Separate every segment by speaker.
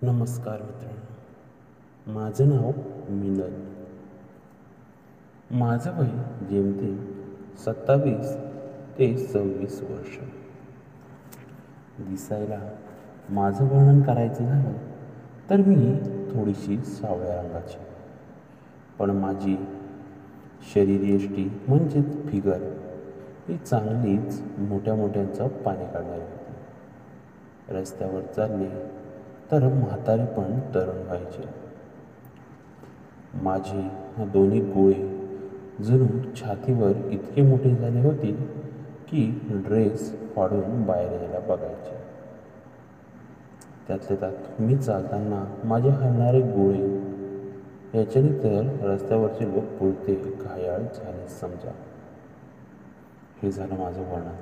Speaker 1: नमस्कार मित्रांनो, माझं नाव मिनल. माझं वय जेमतेम 27 ते 26 वर्ष. दिसायला माझं वर्णन करायचं झालं तर मी थोडीशी सावळ्या रंगाची, पण माझी शरीरयष्टी म्हणजेच फिगर ही चांगलीच मोठ्या मोठ्यांचं पाणी काढणारी होती. रस्त्यावर चालले तर म्हातारे पण तरुण व्हायचे. माझे दोन्ही गोळे जणू छातीवर इतके मोठे झाले होते की ड्रेस फाडून बाहेर यायला बघायचे. त्यातल्या त्यात मी चालताना माझे हलणारे गोळे याच्याने तर रस्त्यावरचे लोक पुरते घायाळ झाले समजा. हे झालं माझं वर्णन.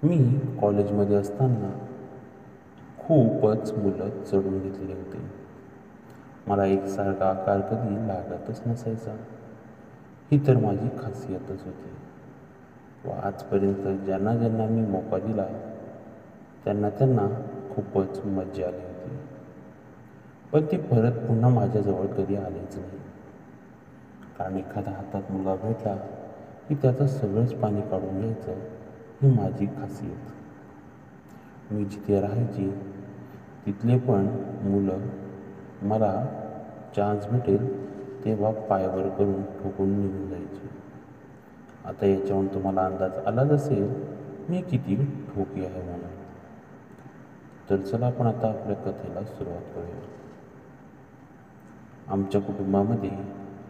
Speaker 1: मी कॉलेजमध्ये असताना खूपच मुलं चढून घेतलेली होती. मला एकसारखा आकार कधी लागतच नसायचा. ही तर माझी खासियतच होती व आजपर्यंत ज्यांना ज्यांना मी मौका दिला त्यांना खूपच मज्जा आली होती. पण ते परत पुन्हा माझ्याजवळ कधी आलेच नाही. कारण एखादा हातात मुलगा भेटला की त्याचं सगळंच पाणी काढून घ्यायचं ही माझी खासियत. मी जिथे राहायची तिथले पण मुलं मला चान्स भेटेल तेव्हा पायावर करून ठोकून निघून जायचे. आता याच्यावरून तुम्हाला अंदाज आलाच असेल मी किती ठोकी आहे म्हणून. तर चला आपण आता आपल्या कथेला सुरुवात करूया. आमच्या कुटुंबामध्ये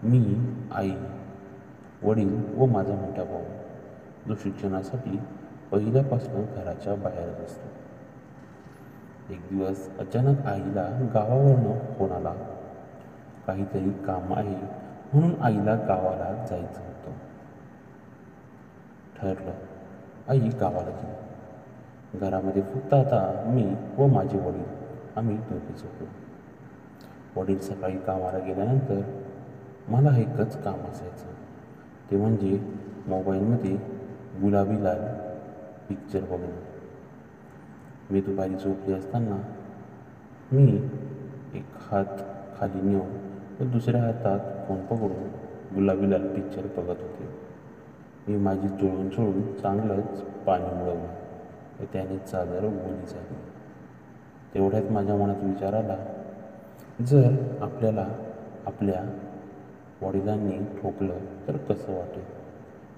Speaker 1: मी, आई, वडील व माझा मोठा भाऊ जो शिक्षणासाठी पहिल्यापासून घराच्या बाहेरच असतो. एक दिवस अचानक आईला गावावरनं फोन आला. काहीतरी काम आहे म्हणून आईला गावाला जायचं होतं. ठरलं, आई गावाला गेली. घरामध्ये फक्त आता मी व माझे वडील आम्ही दोघेच होतो. वडील सकाळी कामाला गेल्यानंतर मला एकच काम असायचं, ते म्हणजे मोबाईलमध्ये गुलाबी लाल पिक्चर बघणं. मी दुपारी झोपली असताना मी एक हात खाली नेऊन व दुसऱ्या हातात फोन पकडून गुलाबी लाल पिक्चर बघत होते. मी माझी चोळून चांगलंच पाणी मिळवलं व त्याने चादर ओली झाली. तेवढ्यात माझ्या मनात विचार आला, जर आपल्याला आपल्या वडिलांनी ठोकलं तर कसं वाटेल.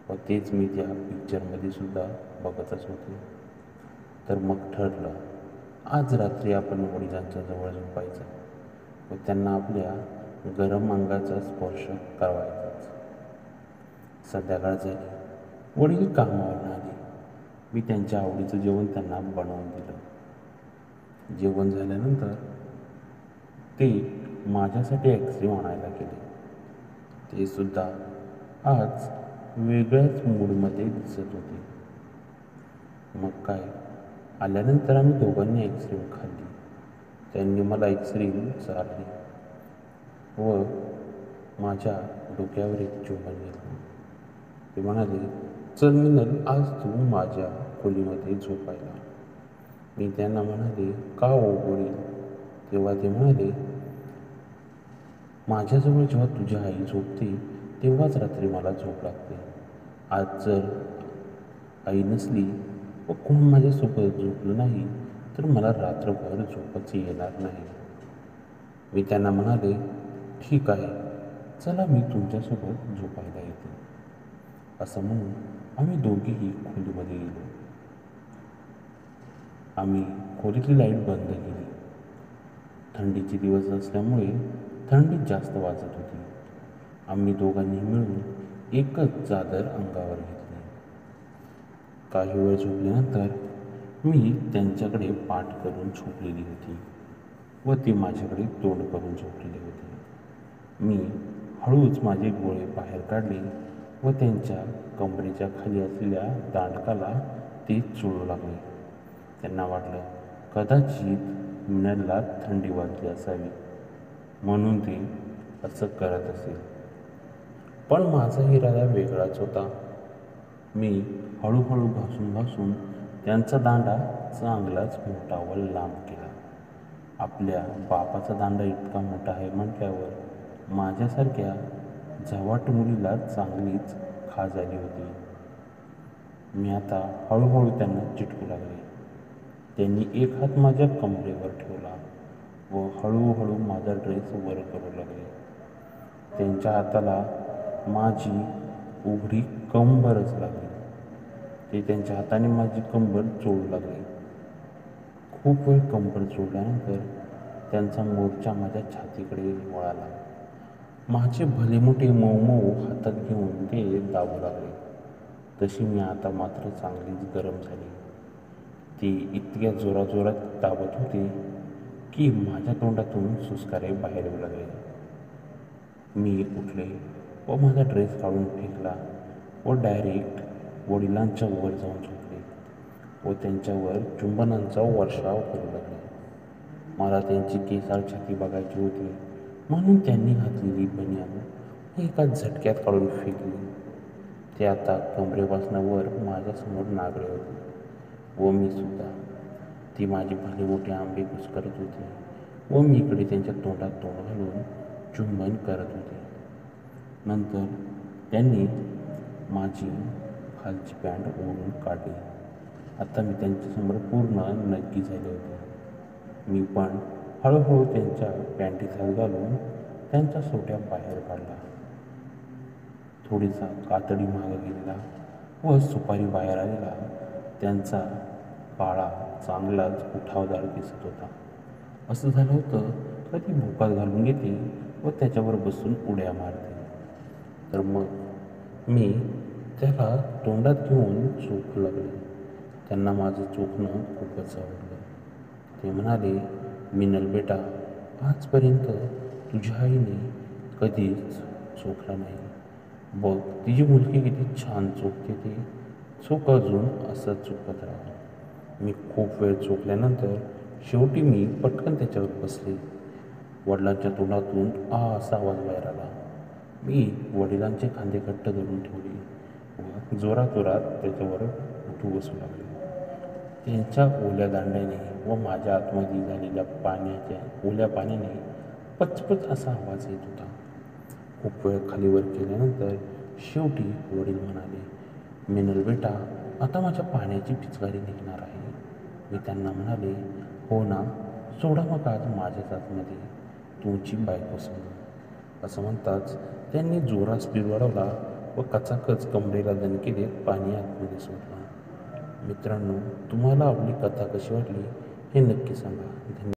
Speaker 1: व तेच मी त्या पिक्चरमध्ये सुद्धा बघतच होते. तर मग ठरलं, आज रात्री आपण वडिलांच्या जवळ झोपायचं व त्यांना आपल्या गरम अंगाचा स्पर्श करायचाच. संध्याकाळ झाली. वडील कामावरून आले. मी त्यांच्या आवडीचं जेवण त्यांना बनवून दिलं. जेवण झाल्यानंतर ते माझ्यासाठी आईस्क्रीम आणायला गेले. ते सुद्धा आज वेगळ्याच मूडमध्ये दिसत होते. मग काय, आल्यानंतर आम्ही दोघांनी आईस्क्रीम खाल्ली. त्यांनी मला आईस्क्रीम चारली व माझ्या डोक्यावर एक चुंबन घेतलं. ते म्हणाले, चल मिनल, आज तू माझ्या खोलीमध्ये झोपायला. मी त्यांना म्हणाले, का हो वडील. तेव्हा ते म्हणाले, माझ्याजवळ जेव्हा तुझी आई झोपते तेव्हाच रात्री मला झोप लागते. आज जर आई नसली व कोण माझ्यासोबत झोपलं नाही तर मला रात्रभर झोपच येणार नाही. मी त्यांना म्हणाले, ठीक आहे, चला मी तुमच्यासोबत झोपायला येते. असं म्हणून आम्ही दोघेही खोलीमध्ये गेलो. आम्ही खोलीतली लाईट बंद केली. थंडीचे दिवस असल्यामुळे थंडी जास्त वाजत होती. आम्ही दोघांनी मिळून एकच चादर अंगावर घेतली. काही वेळ झोपल्यानंतर मी त्यांच्याकडे पाठ करून झोपलेली होती व ती माझ्याकडे तोंड करून झोपलेली होती. मी हळूच माझे गोळे बाहेर काढले व त्यांच्या कमरेच्या खाली असलेल्या दांडकाला ते चोळू लागले. त्यांना वाटलं कदाचित मिनलला थंडी वाजली असावी म्हणून ते असं करत असेल. पण माझा इरादा वेगळाच होता. मी हळूहळू घासून त्यांचा दांडा चांगलाच मोठा व लांब केला आपल्या बापाचा दांडा इतका मोठा आहे म्हटल्यावर माझ्यासारख्या झवाट मुलीला चांगलीच खाज आली होती. मी आता हळूहळू त्यांना चिटकू लागले. त्यांनी एक हात माझ्या कमरेवर ठेवला व हळूहळू माझा ड्रेस वर करू लागले. त्यांच्या हाताला माझी उघडी कंबरच लागली. ते त्यांच्या हाताने माझी कंबर चोळू लागले. खूप वेळ कंबर चोळल्यानंतर त्यांचा मोर्चा माझ्या छातीकडे वळाला. माझे भले मोठे मऊ मऊ हातात घेऊन ते दाबू लागले. तशी मी आता मात्र चांगलीच गरम झाली. ते इतक्या जोराजोरात दाबत होते की माझ्या तोंडातून सुस्कारे बाहेर येऊ लागले. मी उठले व माझा ड्रेस काढून फेकला व डायरेक्ट वडिलांच्या वर जाऊन झोपले व त्यांच्यावर चुंबनांचा वर्षाव करू लागले. मला त्यांची केसाळ छाती बघायची होती म्हणून त्यांनी घातलेली बनियान एका झटक्यात काढून फेकली. ते आता कमरेपासून वर माझ्यासमोर नागडे होते व मी सुद्धा. ती माझी भले मोठे आंबे कुस्करत होते व मी इकडे त्यांच्या तोंडात तोंड घालून चुंबन करत होते. नंतर त्यांनी माझी खालची पॅन्ट ओढून काढली. आता मी त्यांच्यासमोर पूर्ण नग्गी झाले होते. मी पण हळूहळू त्यांच्या पॅन्टीत हात घालून त्यांच्या सोट्या बाहेर काढला. थोडीसा कातडी मागे गेलेला व सुपारी बाहेर आलेला त्यांचा काळा चांगलाच उठावदार दिसत होता. असं झालं होतं का ती भोकात घालून घेते व त्याच्यावर बसून उड्या मारते. तर मग मी त्याला तोंडात घेऊन चोखू लागले. त्यांना माझं चोखणं खूपच आवडलं. ते म्हणाले, मिनल बेटा, आजपर्यंत तुझ्या आईने कधीच चोखलं नाही. बघ तिची मुलगी किती छान चोखते. ते चोख अजून असंच चोखत राहा. मी खूप वेळ चोखल्यानंतर शेवटी मी पटकन त्याच्यावर बसले. वडिलांच्या तोंडातून असा आवाज बाहेर आला. मी वडिलांचे खांदे घट्ट धरून ठेवले व जोराजोरात त्याच्यावर उठू बसू लागले. त्यांच्या ओल्या दांड्याने व माझ्या आतमध्ये झालेल्या ओल्या पाण्याने पचपच असा आवाज येत होता. खूप वेळ खालीवर केल्यानंतर शेवटी वडील म्हणाले, मिनल बेटा, आता माझ्या पाण्याची पिचकारी निघणार आहे. मी त्यांना म्हणाले, हो ना, सोडा मग आज माझ्याच आतमध्ये तुमची बायको समजून. असं म्हणताच त्यांनी जोरात स्पीड वाढवला व कचाकच कमरेला दणके देत पाणी आतमध्ये सोडलं. मित्रांनो, तुम्हाला आपली कथा कशी वाटली हे नक्की सांगा. धन्यवाद.